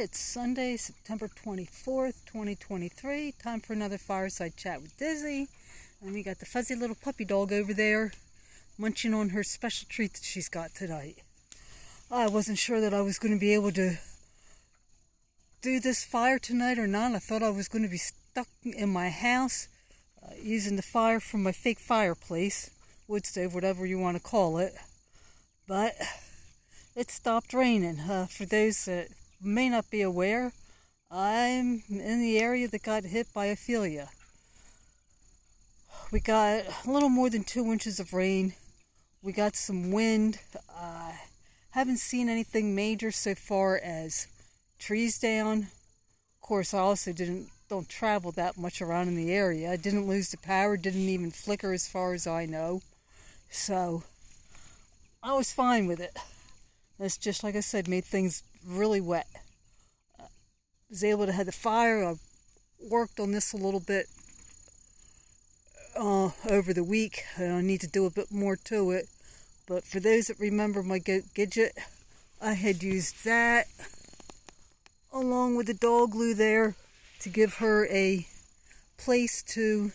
It's Sunday, September 24th, 2023. Time for another Fireside Chat with Dizzy. And we got the fuzzy little puppy dog over there munching on her special treat that she's got tonight. I wasn't sure that I was going to be able to do this fire tonight or not. I thought I was going to be stuck in my house using the fire from my fake fireplace, wood stove, whatever you want to call it. But it stopped raining. For those that may not be aware, I'm in the area that got hit by Ophelia. We got a little more than 2 inches of rain. We got some wind. Haven't seen anything major so far as trees down. Of course, I also don't travel that much around in the area. I didn't lose the power, didn't even flicker as far as I know. So I was fine with it. It's just, like I said, made things really wet. Was able to have the fire. I worked on this a little bit over the week. I need to do a bit more to it. But for those that remember my Gidget, I had used that along with the dog glue there to give her a place to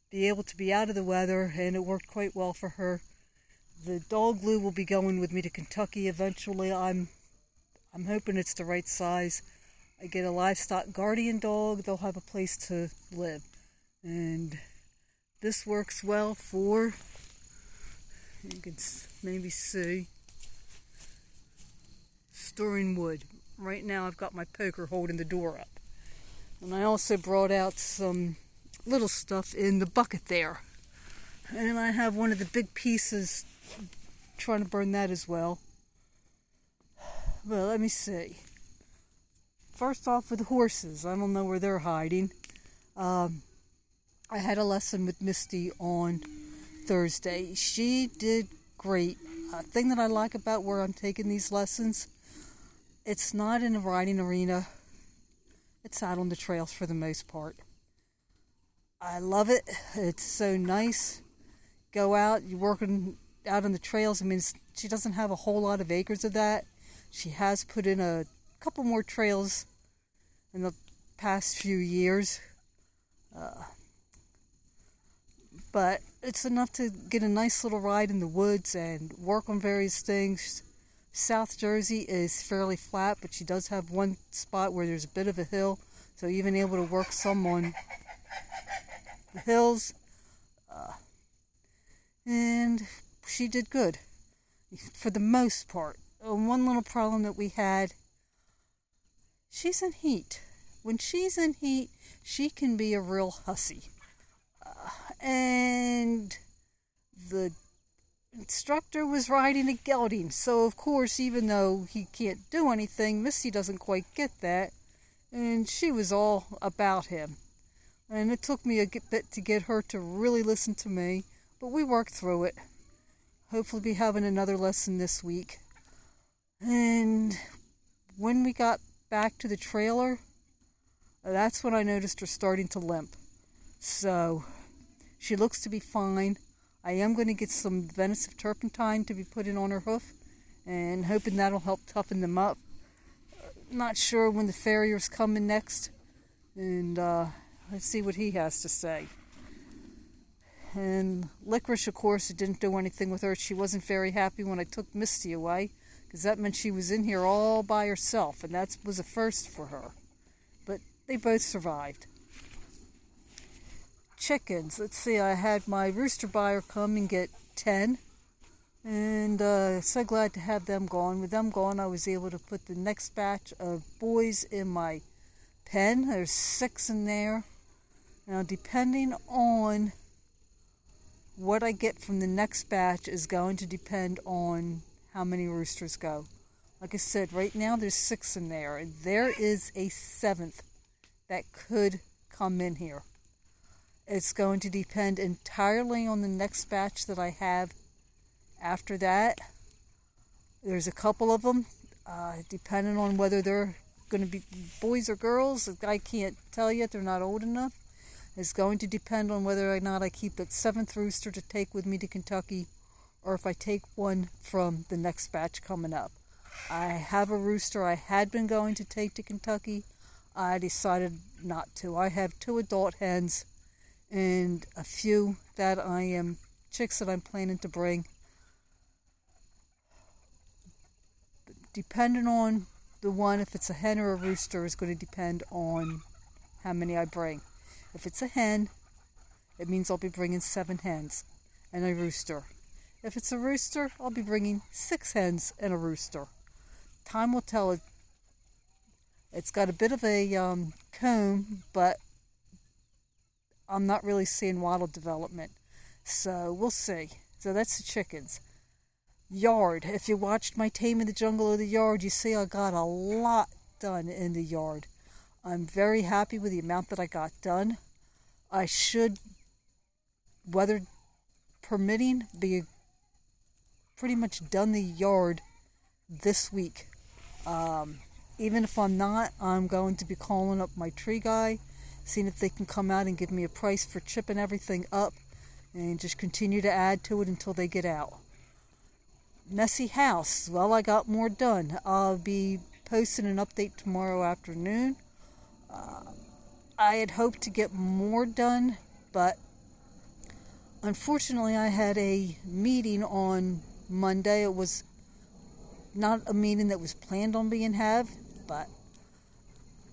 be able to be out of the weather, and it worked quite well for her. The dog glue will be going with me to Kentucky eventually. I'm hoping it's the right size. I get a livestock guardian dog, they'll have a place to live. And this works well for, you can maybe see, storing wood. Right now I've got my poker holding the door up. And I also brought out some little stuff in the bucket there. And I have one of the big pieces, trying to burn that as well. Well, let me see. First off with the horses. I don't know where they're hiding. I had a lesson with Misty on Thursday. She did great. A thing that I like about where I'm taking these lessons, it's not in a riding arena. It's out on the trails for the most part. I love it. It's so nice. Go out, you're working out on the trails. I mean, she doesn't have a whole lot of acres of that. She has put in a couple more trails in the past few years. But it's enough to get a nice little ride in the woods and work on various things. South Jersey is fairly flat, but she does have one spot where there's a bit of a hill, so even able to work some on the hills. And she did good for the most part. One little problem that we had, she's in heat. When she's in heat, she can be a real hussy. And the instructor was riding a gelding, so of course, even though he can't do anything, Misty doesn't quite get that, and she was all about him. And it took me a bit to get her to really listen to me, but we worked through it. Hopefully be having another lesson this week. And when we got back to the trailer, that's when I noticed her starting to limp. So she looks to be fine. I am going to get some venison turpentine to be put in on her hoof, and hoping that'll help toughen them up. Not sure when the farrier's coming next, and let's see what he has to say. And Licorice, of course, it didn't do anything with her. She wasn't very happy when I took Misty away, because that meant she was in here all by herself, and that was a first for her. But they both survived. Chickens. Let's see, I had my rooster buyer come and get 10, and so glad to have them gone. With them gone, I was able to put the next batch of boys in my pen. There's 6 in there. Now, depending on what I get from the next batch is going to depend on how many roosters go. Like I said, right now there's 6 in there, and there is a 7th that could come in here. It's going to depend entirely on the next batch that I have after that. There's a couple of them, depending on whether they're going to be boys or girls. I can't tell yet, they're not old enough. It's going to depend on whether or not I keep that 7th rooster to take with me to Kentucky, or if I take one from the next batch coming up. I have a rooster I had been going to take to Kentucky. I decided not to. I have 2 adult hens and a few that chicks that I'm planning to bring. Depending on the one, if it's a hen or a rooster, is going to depend on how many I bring. If it's a hen, it means I'll be bringing 7 hens and a rooster. If it's a rooster, I'll be bringing 6 hens and a rooster. Time will tell. It's got a bit of a comb, but I'm not really seeing wattle development. So we'll see. So that's the chickens. Yard. If you watched my Tame in the Jungle of the Yard, you see I got a lot done in the yard. I'm very happy with the amount that I got done. I should, weather permitting, be pretty much done the yard this week. Even if I'm not, I'm going to be calling up my tree guy, seeing if they can come out and give me a price for chipping everything up, and just continue to add to it until they get out. Messy house. Well, I got more done. I'll be posting an update tomorrow afternoon. I had hoped to get more done, but unfortunately I had a meeting on Monday. It was not a meeting that was planned on being had, but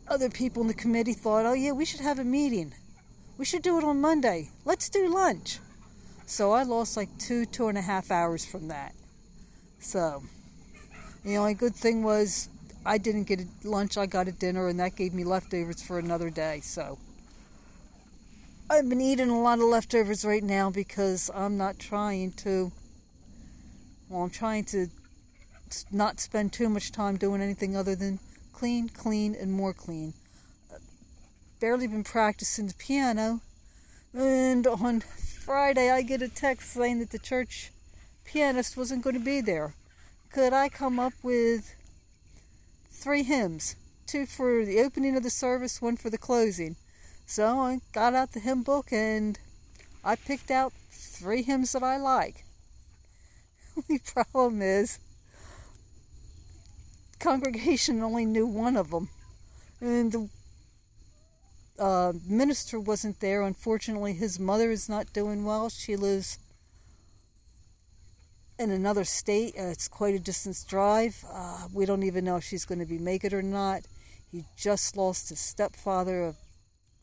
other people in the committee thought, oh yeah, we should have a meeting. We should do it on Monday. Let's do lunch. So I lost like 2.5 hours from that. So the only good thing was I didn't get a lunch, I got a dinner, and that gave me leftovers for another day. So I've been eating a lot of leftovers right now because I'm trying to not spend too much time doing anything other than clean, clean, and more clean. Barely been practicing the piano, and on Friday I get a text saying that the church pianist wasn't going to be there. Could I come up with 3 hymns? 2 for the opening of the service, 1 for the closing. So I got out the hymn book and I picked out 3 hymns that I like. The problem is, the congregation only knew 1 of them. And the minister wasn't there. Unfortunately, his mother is not doing well. She lives in another state. It's quite a distance drive. We don't even know if she's going to make it or not. He just lost his stepfather a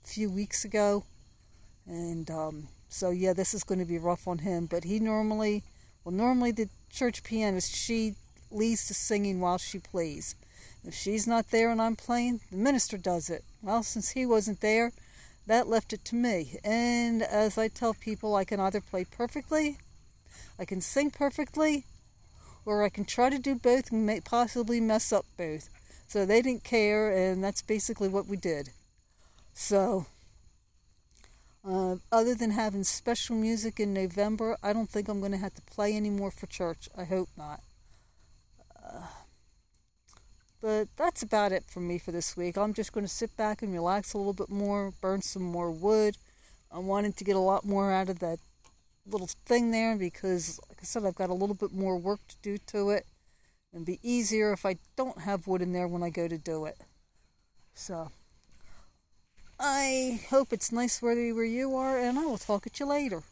few weeks ago. And so yeah, this is going to be rough on him. But normally the church pianist, she leads the singing while she plays. If she's not there and I'm playing, the minister does it. Well, since he wasn't there, that left it to me. And as I tell people, I can either play perfectly, I can sing perfectly, or I can try to do both and possibly mess up both. So they didn't care, and that's basically what we did. So, other than having special music in November, I don't think I'm going to have to play anymore for church. I hope not. But that's about it for me for this week. I'm just going to sit back and relax a little bit more, burn some more wood. I'm wanting to get a lot more out of that little thing there because, like I said, I've got a little bit more work to do to it. It'll be easier if I don't have wood in there when I go to do it. So, I hope it's nice weather where you are, and I will talk at you later.